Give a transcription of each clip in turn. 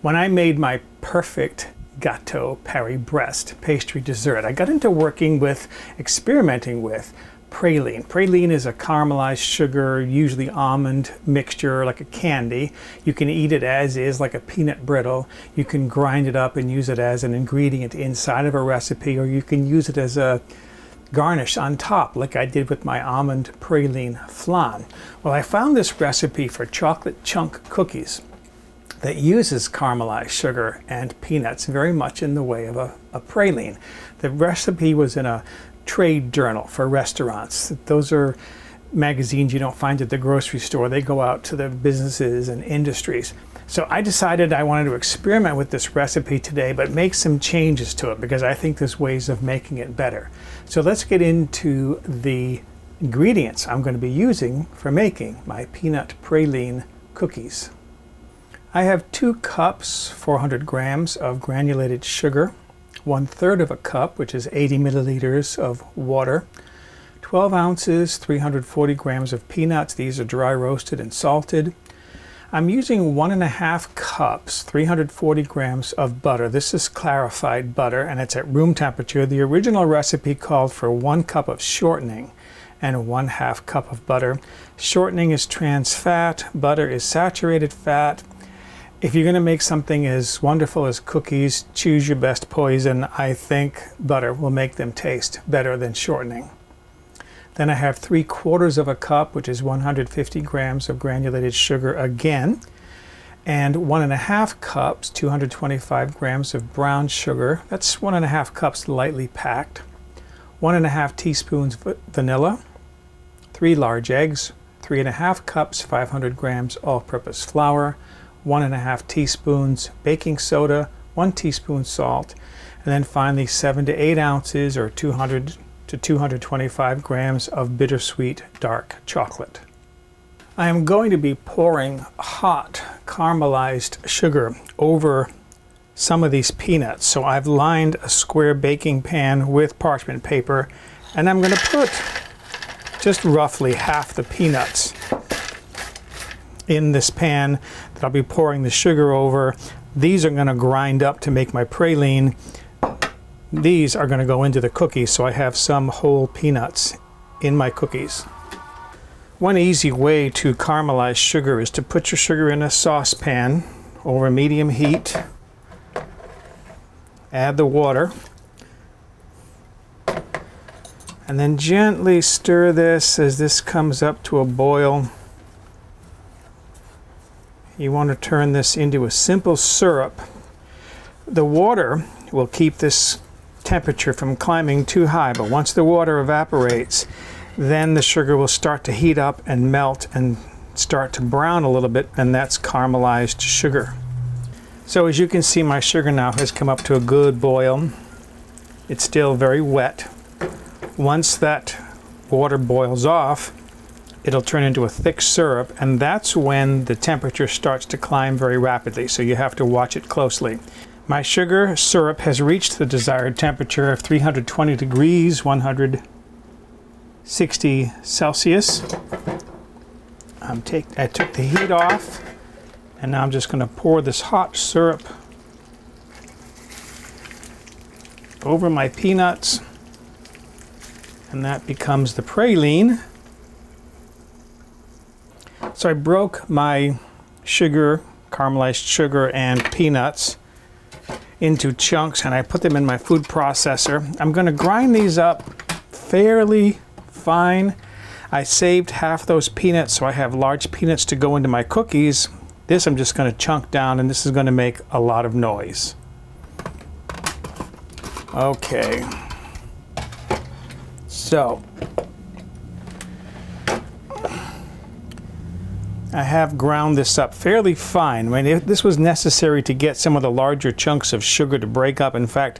When I made my perfect gâteau Paris Brest pastry dessert, I got into experimenting with praline. Praline is a caramelized sugar, usually almond mixture, like a candy. You can eat it as is, like a peanut brittle. You can grind it up and use it as an ingredient inside of a recipe, or you can use it as a garnish on top, like I did with my almond praline flan. Well, I found this recipe for chocolate chunk cookies that uses caramelized sugar and peanuts very much in the way of a praline. The recipe was in a trade journal for restaurants. Those are magazines you don't find at the grocery store. They go out to the businesses and industries. So I decided I wanted to experiment with this recipe today, but make some changes to it because I think there's ways of making it better. So let's get into the ingredients I'm going to be using for making my peanut praline cookies. I have 2 cups, 400 grams of granulated sugar, 1/3 of a cup, which is 80 milliliters of water, 12 ounces, 340 grams of peanuts. These are dry roasted and salted. I'm using 1.5 cups, 340 grams of butter. This is clarified butter and it's at room temperature. The original recipe called for 1 cup of shortening and 1/2 cup of butter. Shortening is trans fat, butter is saturated fat. If you're going to make something as wonderful as cookies, choose your best poison. I think butter will make them taste better than shortening. Then I have 3/4 of a cup, which is 150 grams of granulated sugar again, and 1.5 cups, 225 grams of brown sugar. That's 1.5 cups lightly packed. 1.5 teaspoons vanilla, 3 large eggs, 3.5 cups, 500 grams all-purpose flour, 1.5 teaspoons baking soda, 1 teaspoon salt, and then finally 7 to 8 ounces or 200 to 225 grams of bittersweet dark chocolate. I am going to be pouring hot caramelized sugar over some of these peanuts. So I've lined a square baking pan with parchment paper, and I'm going to put just roughly half the peanuts in this pan that I'll be pouring the sugar over. These are going to grind up to make my praline. These are going to go into the cookies, so I have some whole peanuts in my cookies. One easy way to caramelize sugar is to put your sugar in a saucepan over medium heat. Add the water. And then gently stir this as this comes up to a boil. You want to turn this into a simple syrup. The water will keep this temperature from climbing too high, but once the water evaporates, then the sugar will start to heat up and melt and start to brown a little bit, and that's caramelized sugar. So as you can see, my sugar now has come up to a good boil. It's still very wet. Once that water boils off, it'll turn into a thick syrup, and that's when the temperature starts to climb very rapidly, so you have to watch it closely. My sugar syrup has reached the desired temperature of 320 degrees, 160 Celsius. I took the heat off, and now I'm just going to pour this hot syrup over my peanuts, and that becomes the praline. So I broke my sugar, caramelized sugar, and peanuts into chunks, and I put them in my food processor. I'm going to grind these up fairly fine. I saved half those peanuts, so I have large peanuts to go into my cookies. This I'm just going to chunk down, and this is going to make a lot of noise. Okay. So I have ground this up fairly fine. I mean, this was necessary to get some of the larger chunks of sugar to break up. In fact,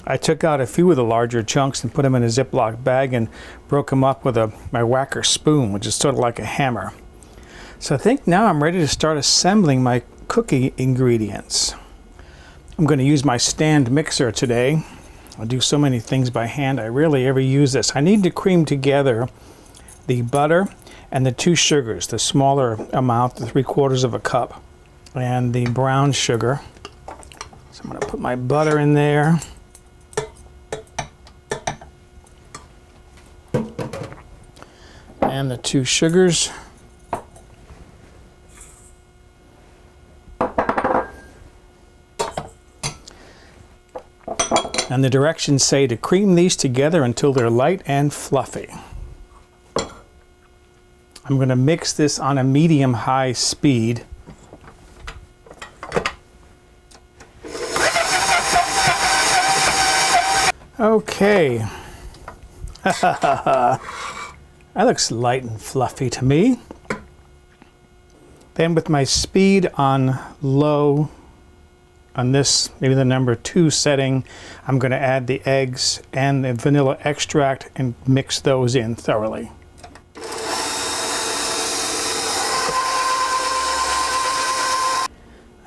I took out a few of the larger chunks and put them in a Ziploc bag and broke them up with my whacker spoon, which is sort of like a hammer. So I think now I'm ready to start assembling my cookie ingredients. I'm going to use my stand mixer today. I do so many things by hand, I rarely ever use this. I need to cream together the butter and the 2 sugars, the smaller amount, the 3/4 of a cup, and the brown sugar. So I'm going to put my butter in there. And the 2 sugars. And the directions say to cream these together until they're light and fluffy. I'm going to mix this on a medium-high speed. Okay. That looks light and fluffy to me. Then with my speed on low, on this, maybe the number 2 setting, I'm going to add the eggs and the vanilla extract and mix those in thoroughly.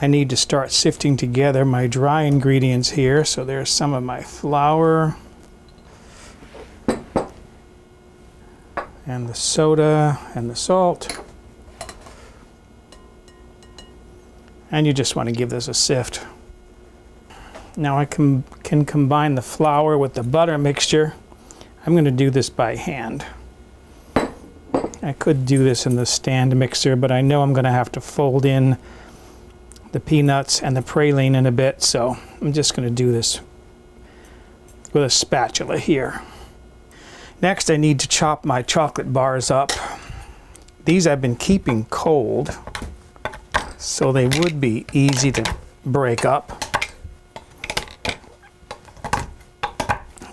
I need to start sifting together my dry ingredients here. So there's some of my flour and the soda and the salt. And you just want to give this a sift. Now I can combine the flour with the butter mixture. I'm going to do this by hand. I could do this in the stand mixer, but I know I'm going to have to fold in the peanuts and the praline in a bit, so I'm just going to do this with a spatula here. Next, I need to chop my chocolate bars up. These I've been keeping cold, so they would be easy to break up.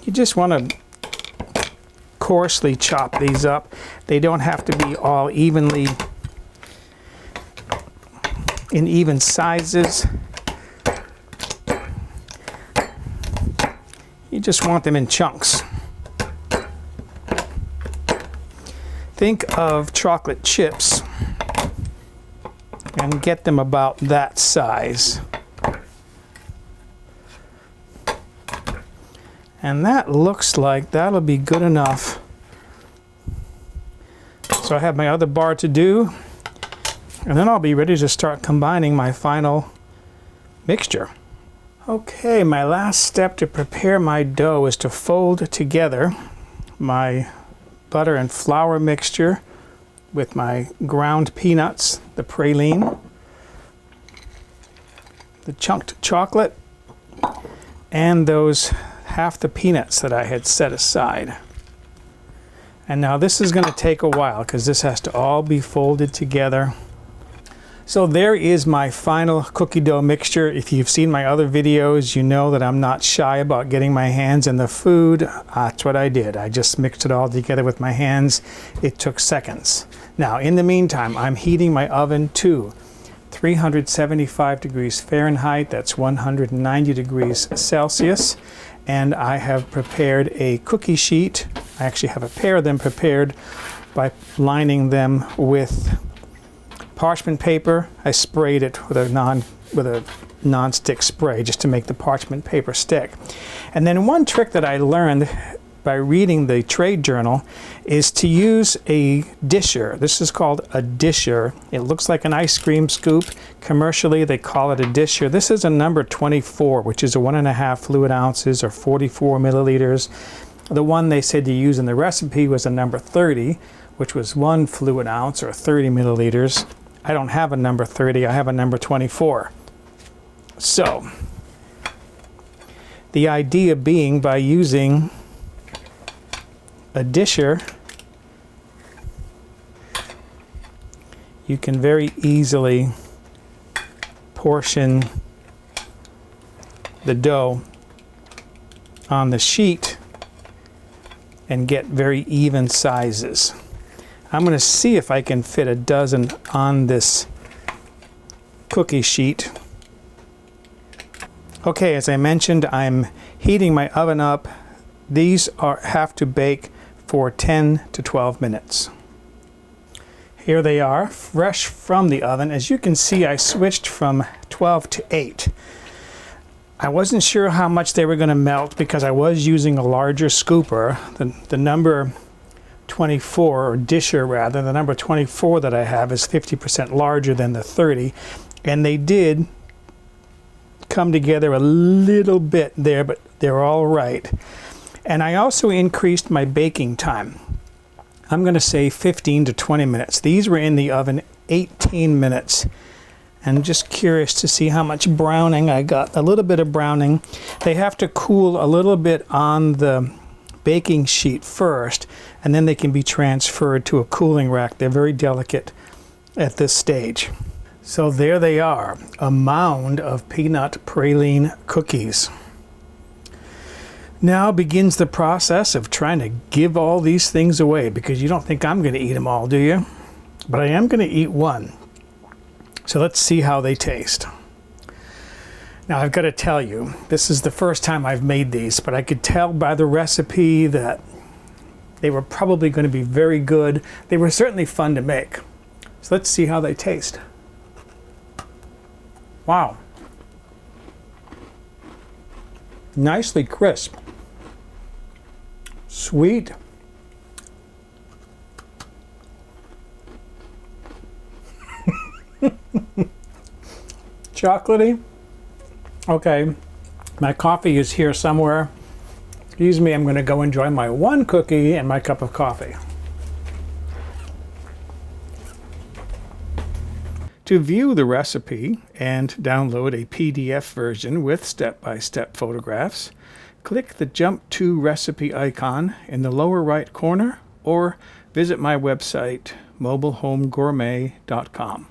You just want to coarsely chop these up. They don't have to be all evenly in even sizes. You just want them in chunks. Think of chocolate chips and get them about that size. And that looks like that'll be good enough. So I have my other bar to do, and then I'll be ready to start combining my final mixture. Okay, my last step to prepare my dough is to fold together my butter and flour mixture with my ground peanuts, the praline, the chunked chocolate, and those half the peanuts that I had set aside. And now this is going to take a while because this has to all be folded together. So there is my final cookie dough mixture. If you've seen my other videos, you know that I'm not shy about getting my hands in the food. That's what I did. I just mixed it all together with my hands. It took seconds. Now, in the meantime, I'm heating my oven to 375 degrees Fahrenheit. That's 190 degrees Celsius. And I have prepared a cookie sheet. I actually have a pair of them prepared by lining them with parchment paper. I sprayed it with a non-stick spray just to make the parchment paper stick. And then one trick that I learned by reading the trade journal is to use a disher. This is called a disher. It looks like an ice cream scoop. Commercially, they call it a disher. This is a number 24, which is a 1.5 fluid ounces or 44 milliliters. The one they said to use in the recipe was a number 30, which was 1 fluid ounce or 30 milliliters. I don't have a number 30, I have a number 24. So, the idea being by using a disher, you can very easily portion the dough on the sheet and get very even sizes. I'm going to see if I can fit a dozen on this cookie sheet. Okay, as I mentioned, I'm heating my oven up. These have to bake for 10 to 12 minutes. Here they are, fresh from the oven. As you can see, I switched from 12 to 8. I wasn't sure how much they were going to melt because I was using a larger scooper. The number 24, or disher rather, the number 24 that I have is 50% larger than the 30, and they did come together a little bit there, but they're all right. And I also increased my baking time. I'm going to say 15 to 20 minutes. These were in the oven 18 minutes. And just curious to see how much browning I got. A little bit of browning. They have to cool a little bit on the baking sheet first, and then they can be transferred to a cooling rack. They're very delicate at this stage. So there they are, a mound of peanut praline cookies. Now begins the process of trying to give all these things away, because you don't think I'm going to eat them all, do you? But I am going to eat one. So let's see how they taste. Now I've got to tell you, this is the first time I've made these, but I could tell by the recipe that they were probably going to be very good. They were certainly fun to make. So let's see how they taste. Wow. Nicely crisp. Sweet. Chocolatey. Okay, my coffee is here somewhere. Excuse me, I'm going to go enjoy my one cookie and my cup of coffee. To view the recipe and download a PDF version with step-by-step photographs, click the Jump to Recipe icon in the lower right corner or visit my website, mobilehomegourmet.com.